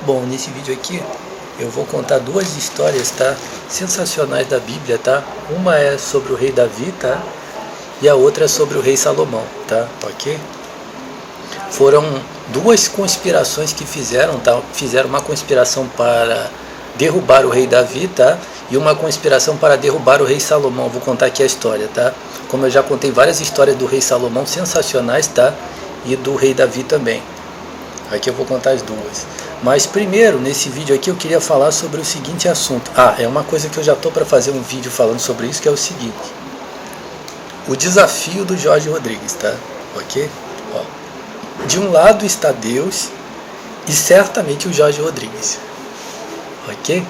Bom, nesse vídeo aqui eu vou contar duas histórias, tá? Sensacionais da Bíblia, tá? Uma é sobre o rei Davi, tá? E a outra é sobre o rei Salomão, tá? Ok? Foram duas conspirações que fizeram, tá? Fizeram uma conspiração para derrubar o rei Davi, tá? E uma conspiração para derrubar o rei Salomão. Vou contar aqui a história, tá? Como eu já contei várias histórias do rei Salomão sensacionais, tá? E do rei Davi também. Aqui eu vou contar as duas. Mas primeiro, nesse vídeo aqui, eu queria falar sobre o seguinte assunto. É uma coisa que eu já estou para fazer um vídeo falando sobre isso, que é o seguinte. O desafio do Jorge Rodrigues, tá? Ok? Ó. De um lado está Deus e certamente o Jorge Rodrigues. Ok?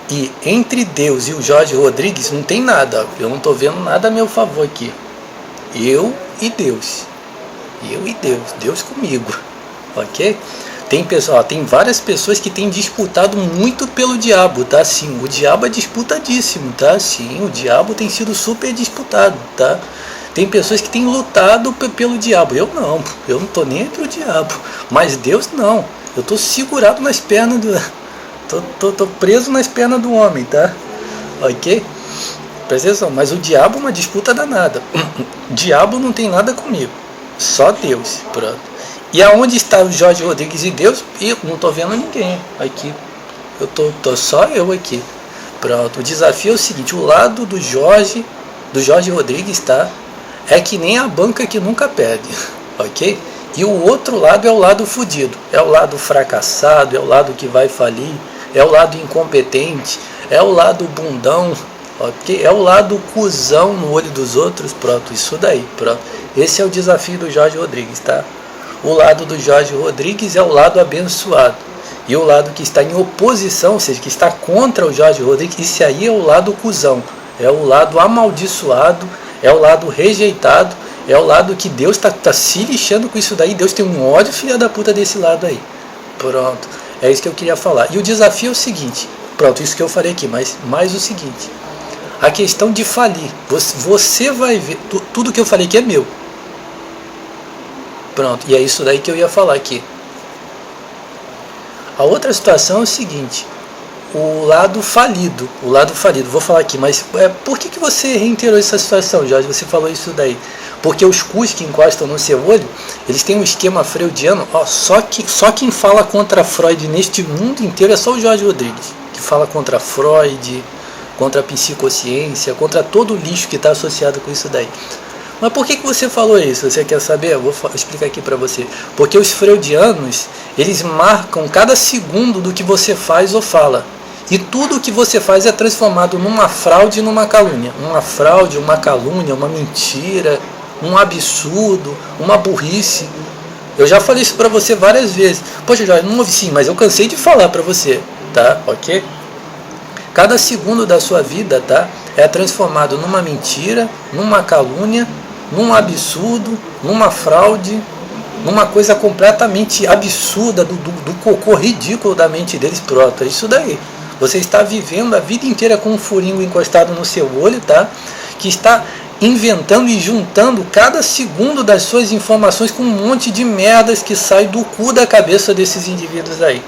E entre Deus e o Jorge Rodrigues não tem nada. Eu não estou vendo nada a meu favor aqui. Eu e Deus. Eu e Deus. Deus comigo. Ok? Tem várias pessoas que têm disputado muito pelo diabo, tá? Sim, o diabo é disputadíssimo, tá? Sim, o diabo tem sido super disputado, tá? Tem pessoas que têm lutado pelo diabo. Eu não tô nem entre o diabo. Mas Deus não. Eu tô segurado nas pernas do... Tô preso nas pernas do homem, tá? Ok? Presta atenção, mas o diabo é uma disputa danada. O diabo não tem nada comigo. Só Deus, pronto. E aonde está o Jorge Rodrigues e Deus? Eu não estou vendo ninguém aqui. Eu tô só eu aqui. Pronto. O desafio é o seguinte: o lado do Jorge Rodrigues, tá? É que nem a banca que nunca perde, ok? E o outro lado é o lado fudido. É o lado fracassado, é o lado que vai falir, é o lado incompetente, é o lado bundão, ok? É o lado cuzão no olho dos outros. Pronto, isso daí, pronto. Esse é o desafio do Jorge Rodrigues, tá? O lado do Jorge Rodrigues é o lado abençoado. E o lado que está em oposição, ou seja, que está contra o Jorge Rodrigues, esse aí é o lado cuzão. É o lado amaldiçoado, é o lado rejeitado, é o lado que Deus está se lixando com isso daí. Deus tem um ódio, filha da puta, desse lado aí. Pronto, é isso que eu queria falar. E o desafio é o seguinte, pronto, isso que eu falei aqui, mas mais o seguinte. A questão de falir. Você vai ver, tudo que eu falei aqui é meu. Pronto, e é isso daí que eu ia falar aqui. A outra situação é o seguinte, o lado falido, vou falar aqui, mas por que você reiterou essa situação, Jorge? Você falou isso daí. Porque os cus que encostam no seu olho, eles têm um esquema freudiano, só quem fala contra Freud neste mundo inteiro é só o Jorge Rodrigues, que fala contra Freud, contra a psicociência, contra todo o lixo que está associado com isso daí. Mas por que você falou isso? Você quer saber? Eu vou explicar aqui para você. Porque os freudianos, eles marcam cada segundo do que você faz ou fala. E tudo o que você faz é transformado numa fraude e numa calúnia. Uma fraude, uma calúnia, uma mentira, um absurdo, uma burrice. Eu já falei isso para você várias vezes. Poxa, Jorge, não ouvi sim, mas eu cansei de falar para você, tá? Ok? Cada segundo da sua vida, tá? É transformado numa mentira, numa calúnia, num absurdo, numa fraude, numa coisa completamente absurda, do cocô ridículo da mente deles. Pronto, é isso daí. Você está vivendo a vida inteira com um furingo encostado no seu olho, tá? Que está inventando e juntando cada segundo das suas informações com um monte de merdas que sai do cu da cabeça desses indivíduos aí.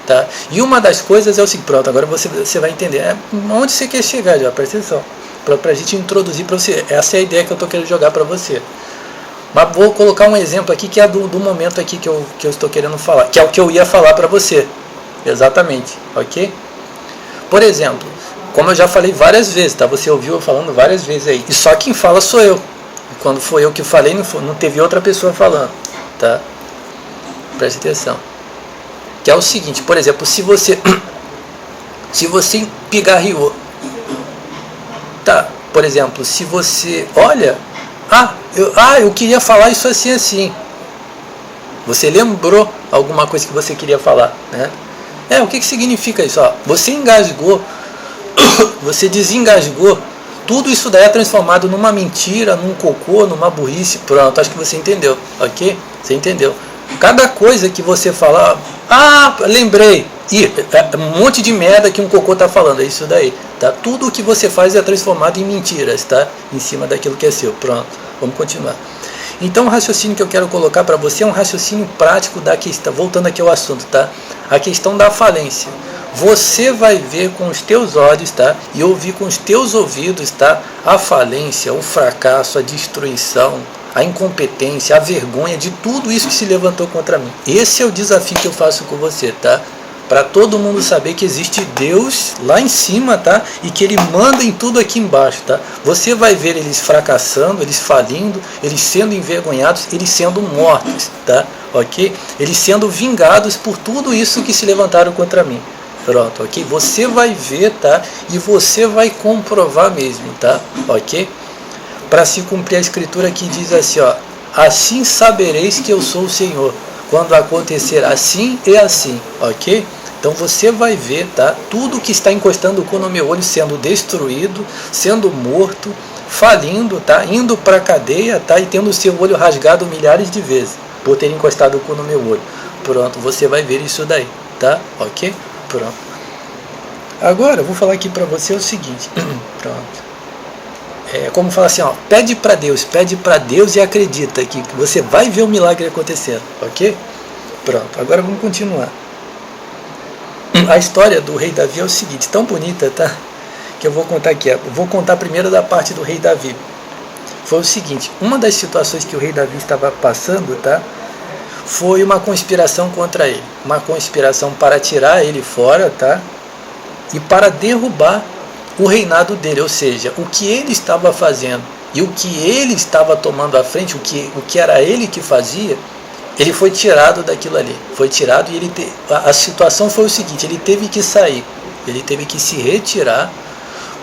Tá? E uma das coisas é o seguinte, pronto, agora você vai entender. Onde você quer chegar, já? Presta atenção. Para a gente introduzir para você. Essa é a ideia que eu estou querendo jogar para você. Mas vou colocar um exemplo aqui que é do momento aqui que eu estou querendo falar. Que é o que eu ia falar para você. Exatamente. Ok? Por exemplo, como eu já falei várias vezes, tá? Você ouviu eu falando várias vezes aí. E só quem fala sou eu. E quando foi eu que falei, não teve outra pessoa falando. Tá? Preste atenção. Que é o seguinte, por exemplo, se você pigarreou, tá, por exemplo, se você, olha, eu queria falar isso assim, você lembrou alguma coisa que você queria falar, né? O que significa isso? Você engasgou, você desengasgou, tudo isso daí é transformado numa mentira, num cocô, numa burrice. Pronto, acho que você entendeu, ok? Você entendeu. Cada coisa que você falar, lembrei, um monte de merda que um cocô tá falando, é isso daí, tá? Tudo o que você faz é transformado em mentiras, tá? Em cima daquilo que é seu. Pronto, vamos continuar. Então o raciocínio que eu quero colocar para você é um raciocínio prático da questão, voltando aqui ao assunto, tá? A questão da falência. Você vai ver com os teus olhos, tá? E ouvir com os teus ouvidos, tá? A falência, o fracasso, a destruição, a incompetência, a vergonha de tudo isso que se levantou contra mim. Esse é o desafio que eu faço com você, tá? Para todo mundo saber que existe Deus lá em cima, tá? E que Ele manda em tudo aqui embaixo, tá? Você vai ver eles fracassando, eles falindo, eles sendo envergonhados, eles sendo mortos, tá? Ok? Eles sendo vingados por tudo isso que se levantaram contra mim. Pronto, ok? Você vai ver, tá? E você vai comprovar mesmo, tá? Ok? Para se cumprir a escritura que diz assim, ó: assim sabereis que eu sou o Senhor, quando acontecer assim e assim, ok? Então você vai ver, tá? Tudo que está encostando o cu no meu olho sendo destruído, sendo morto, falindo, tá? Indo para a cadeia, tá? E tendo o seu olho rasgado milhares de vezes por ter encostado o cu no meu olho. Pronto, você vai ver isso daí, tá? Ok? Pronto. Agora eu vou falar aqui para você o seguinte. Pronto. Como falar assim, ó, pede para Deus e acredita que você vai ver o milagre acontecendo, ok? Pronto, agora vamos continuar. A história do rei Davi é o seguinte, tão bonita, tá? Que eu vou contar aqui. Vou contar primeiro da parte do rei Davi. Foi o seguinte, uma das situações que o rei Davi estava passando, tá? Foi uma conspiração contra ele. Uma conspiração para tirar ele fora, tá? E para derrubar o reinado dele, ou seja, o que ele estava fazendo e o que ele estava tomando à frente, o que era ele que fazia, ele foi tirado daquilo ali, foi tirado e a situação foi o seguinte, ele teve que sair, ele teve que se retirar,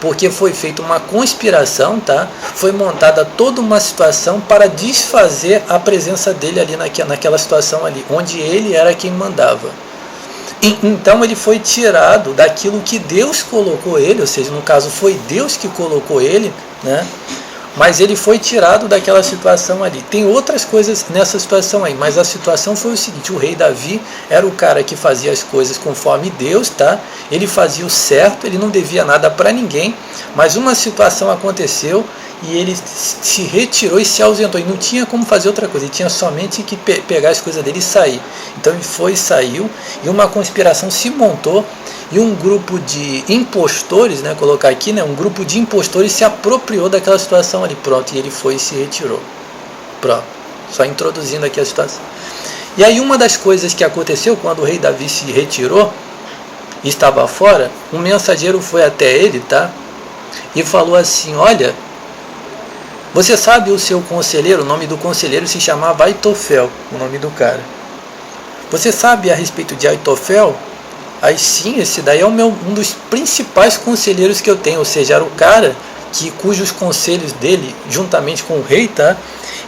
porque foi feita uma conspiração, tá? Foi montada toda uma situação para desfazer a presença dele ali naquela situação ali, onde ele era quem mandava. Então ele foi tirado daquilo que Deus colocou ele, ou seja, no caso foi Deus que colocou ele, né? Mas ele foi tirado daquela situação ali. Tem outras coisas nessa situação aí, mas a situação foi o seguinte, o rei Davi era o cara que fazia as coisas conforme Deus, tá? Ele fazia o certo, ele não devia nada para ninguém, mas uma situação aconteceu e ele se retirou e se ausentou, e não tinha como fazer outra coisa, ele tinha somente que pegar as coisas dele e sair. Então ele foi e saiu, e uma conspiração se montou, e um grupo de impostores, né, colocar aqui, né, um grupo de impostores se apropriou daquela situação ali, pronto, e ele foi e se retirou. Pronto, só introduzindo aqui a situação. E aí uma das coisas que aconteceu quando o rei Davi se retirou, e estava fora, um mensageiro foi até ele, tá, e falou assim, olha, você sabe o seu conselheiro, o nome do conselheiro se chamava Aitofel, o nome do cara. Você sabe a respeito de Aitofel? Aí sim, esse daí é um dos principais conselheiros que eu tenho, ou seja, era o cara cujos conselhos dele, juntamente com o rei, tá?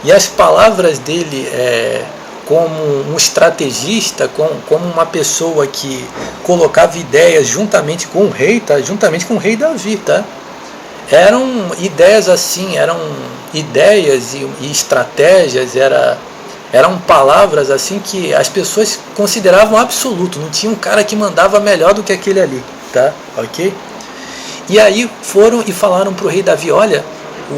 E as palavras dele, como um estrategista, como uma pessoa que colocava ideias juntamente com o rei, tá? Juntamente com o rei Davi, tá? Eram ideias assim, eram ideias e estratégias, eram palavras assim que as pessoas consideravam absoluto, não tinha um cara que mandava melhor do que aquele ali, tá? Ok? E aí foram e falaram para o rei Davi, olha,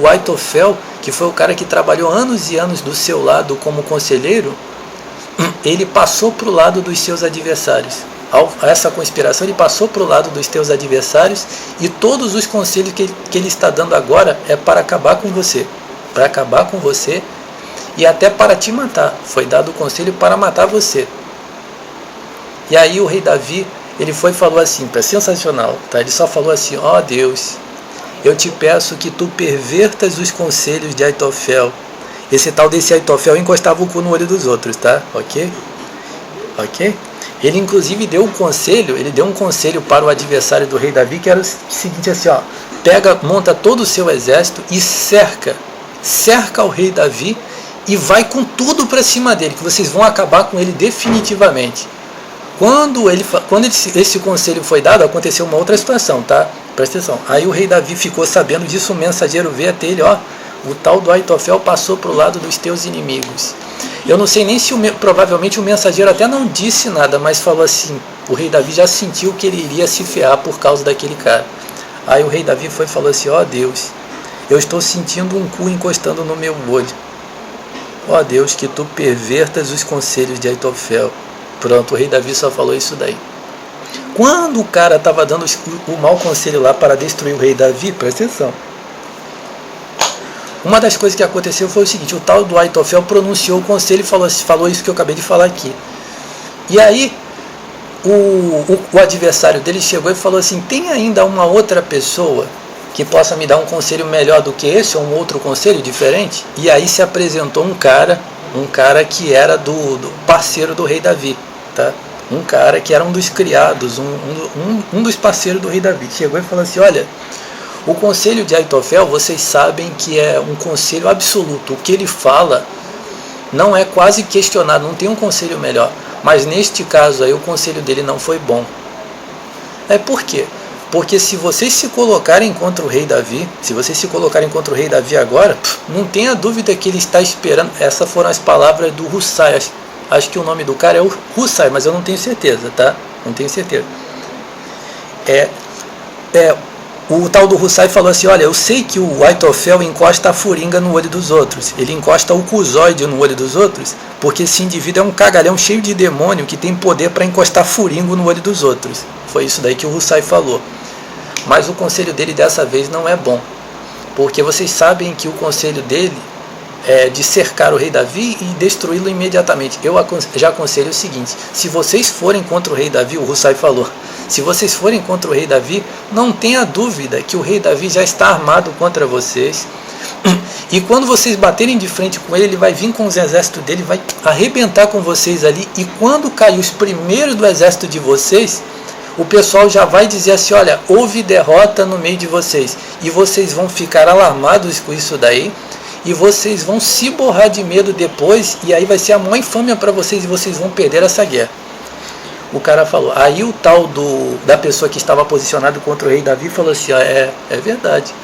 o Aitofel, que foi o cara que trabalhou anos e anos do seu lado como conselheiro, ele passou para o lado dos seus adversários. Essa conspiração, ele passou para o lado dos teus adversários, e todos os conselhos que ele está dando agora é para acabar com você, e até para te matar. Foi dado o conselho para matar você. E aí o rei Davi, ele foi e falou assim, sensacional, tá? Ele só falou assim, ó Deus, eu te peço que tu pervertas os conselhos de Aitofel. Esse tal desse Aitofel encostava o cu no olho dos outros, tá? Ok? Ok? Ele inclusive deu um conselho para o adversário do rei Davi, que era o seguinte assim, ó, monta todo o seu exército e cerca o rei Davi e vai com tudo para cima dele, que vocês vão acabar com ele definitivamente. Quando esse conselho foi dado, aconteceu uma outra situação, tá? Presta atenção. Aí o rei Davi ficou sabendo disso, o mensageiro veio até ele, ó, o tal do Aitofel passou para o lado dos teus inimigos. Eu não sei nem se provavelmente o mensageiro até não disse nada, mas falou assim, o rei Davi já sentiu que ele iria se ferrar por causa daquele cara. Aí o rei Davi foi e falou assim, ó Deus, eu estou sentindo um cu encostando no meu olho. ó Deus, que tu pervertas os conselhos de Aitofel. Pronto, o rei Davi só falou isso daí. Quando o cara estava dando o mau conselho lá para destruir o rei Davi, presta atenção. Uma das coisas que aconteceu foi o seguinte: o tal do Aitofel pronunciou o conselho e falou isso que eu acabei de falar aqui. E aí o adversário dele chegou e falou assim: tem ainda uma outra pessoa que possa me dar um conselho melhor do que esse, ou um outro conselho diferente? E aí se apresentou um cara que era do parceiro do rei Davi, tá? Um cara que era um dos criados, um dos parceiros do rei Davi. Chegou e falou assim: olha, o conselho de Aitofel, vocês sabem que é um conselho absoluto. O que ele fala não é quase questionado, não tem um conselho melhor. Mas neste caso aí o conselho dele não foi bom. Por quê? Porque se vocês se colocarem contra o rei Davi, agora, não tenha dúvida que ele está esperando. Essas foram as palavras do Hussai. Acho que o nome do cara é o Hussai, mas eu não tenho certeza, tá? Não tenho certeza. O tal do Hussai falou assim: olha, eu sei que o Aitofel encosta a furinga no olho dos outros, ele encosta o cusóide no olho dos outros, porque esse indivíduo é um cagalhão cheio de demônio que tem poder para encostar furingo no olho dos outros. Foi isso daí que o Hussai falou. Mas o conselho dele dessa vez não é bom, porque vocês sabem que o conselho dele é de cercar o rei Davi e destruí-lo imediatamente. Eu já aconselho o seguinte: se vocês forem contra o rei Davi, o Hussai falou, se vocês forem contra o rei Davi, não tenha dúvida que o rei Davi já está armado contra vocês, e quando vocês baterem de frente com ele, ele vai vir com os exércitos dele, vai arrebentar com vocês ali, e quando cair os primeiros do exército de vocês, o pessoal já vai dizer assim: olha, houve derrota no meio de vocês, e vocês vão ficar alarmados com isso daí, e vocês vão se borrar de medo depois, e aí vai ser a maior infâmia para vocês, e vocês vão perder essa guerra. O cara falou. Aí o tal da pessoa que estava posicionado contra o rei Davi falou assim: é verdade,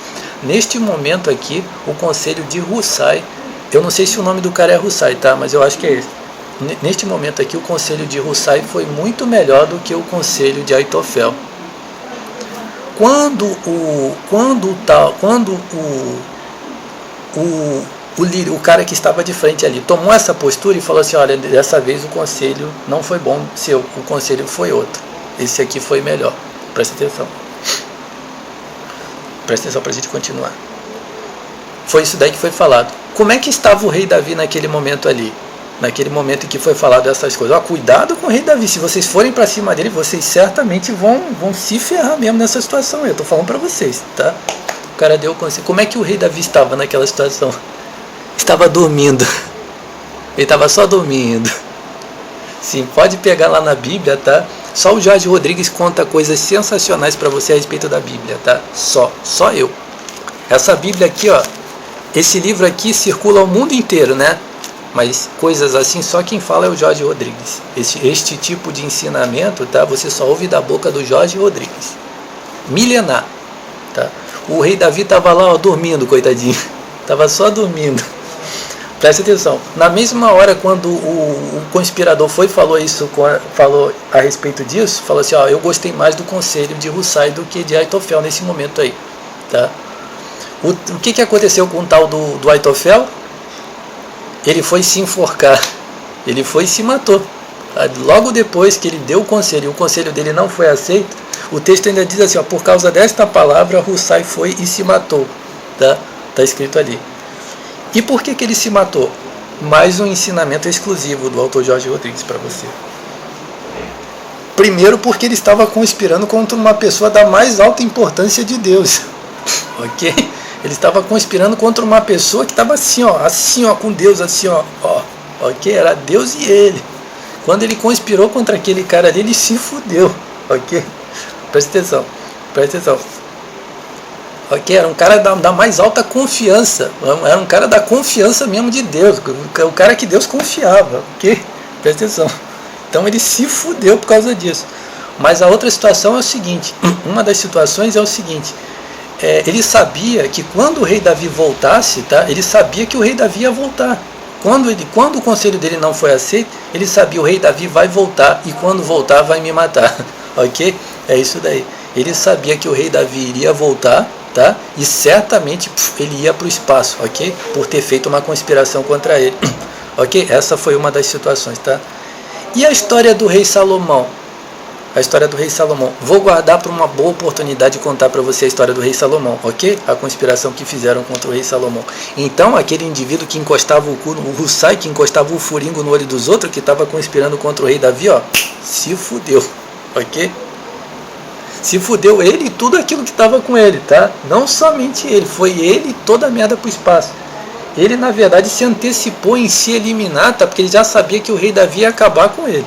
neste momento aqui, o conselho de Hussai, eu não sei se o nome do cara é Hussai, tá? Mas eu acho que é esse. Neste momento aqui, o conselho de Hussai foi muito melhor do que o conselho de Aitofel. Quando o cara que estava de frente ali tomou essa postura e falou assim: olha, dessa vez o conselho não foi bom seu, o conselho foi outro, esse aqui foi melhor. Presta atenção para a gente continuar. Foi isso daí que foi falado. Como é que estava o rei Davi naquele momento ali? Naquele momento em que foi falado essas coisas: cuidado com o rei Davi, se vocês forem para cima dele, vocês certamente vão se ferrar mesmo nessa situação. Eu estou falando para vocês, tá? O cara deu o conselho. Como é que o rei Davi estava naquela situação? Estava dormindo. Ele estava só dormindo. Sim, pode pegar lá na Bíblia, tá? Só o Jorge Rodrigues conta coisas sensacionais para você a respeito da Bíblia, tá? Só eu. Essa Bíblia aqui, ó, esse livro aqui circula o mundo inteiro, né? Mas coisas assim, só quem fala é o Jorge Rodrigues. Este tipo de ensinamento, tá? Você só ouve da boca do Jorge Rodrigues. Milenar, tá? O rei Davi estava lá, ó, dormindo, coitadinho. Estava só dormindo. Presta atenção. Na mesma hora, quando o conspirador falou a respeito disso, falou assim: ó, eu gostei mais do conselho de Hussai do que de Aitofel nesse momento aí, tá? O que aconteceu com o tal do Aitofel? Ele foi se enforcar, ele foi e se matou. Logo depois que ele deu o conselho, e o conselho dele não foi aceito, o texto ainda diz assim: ó, por causa desta palavra, Hussai foi e se matou, tá? Está escrito ali. E por que ele se matou? Mais um ensinamento exclusivo do autor Jorge Rodrigues para você. Primeiro, porque ele estava conspirando contra uma pessoa da mais alta importância de Deus. Ok? Ele estava conspirando contra uma pessoa que estava assim, ó, com Deus, assim, ó. Ok? Era Deus e ele. Quando ele conspirou contra aquele cara ali, ele se fudeu. Ok? Presta atenção. Ok, era um cara da mais alta confiança, era um cara da confiança mesmo de Deus, o cara que Deus confiava, ok? Presta atenção. Então ele se fudeu por causa disso. Mas a outra situação é o seguinte, uma das situações é o seguinte, ele sabia que quando o rei Davi voltasse, tá? Ele sabia que o rei Davi ia voltar. Quando o conselho dele não foi aceito, ele sabia: o rei Davi vai voltar, e quando voltar vai me matar, ok? É isso daí. Ele sabia que o rei Davi iria voltar, tá? E certamente ele ia para o espaço, ok? Por ter feito uma conspiração contra ele. Ok? Essa foi uma das situações, tá? E a história do rei Salomão? A história do rei Salomão. Vou guardar para uma boa oportunidade de contar para você a história do rei Salomão, ok? A conspiração que fizeram contra o rei Salomão. Então, aquele indivíduo que encostava o Hussai, que encostava o furingo no olho dos outros, que estava conspirando contra o rei Davi, ó, se fudeu, ok? Se fudeu ele e tudo aquilo que estava com ele, tá? Não somente ele, foi ele e toda a merda pro espaço. Ele, na verdade, se antecipou em se eliminar, tá? Porque ele já sabia que o rei Davi ia acabar com ele.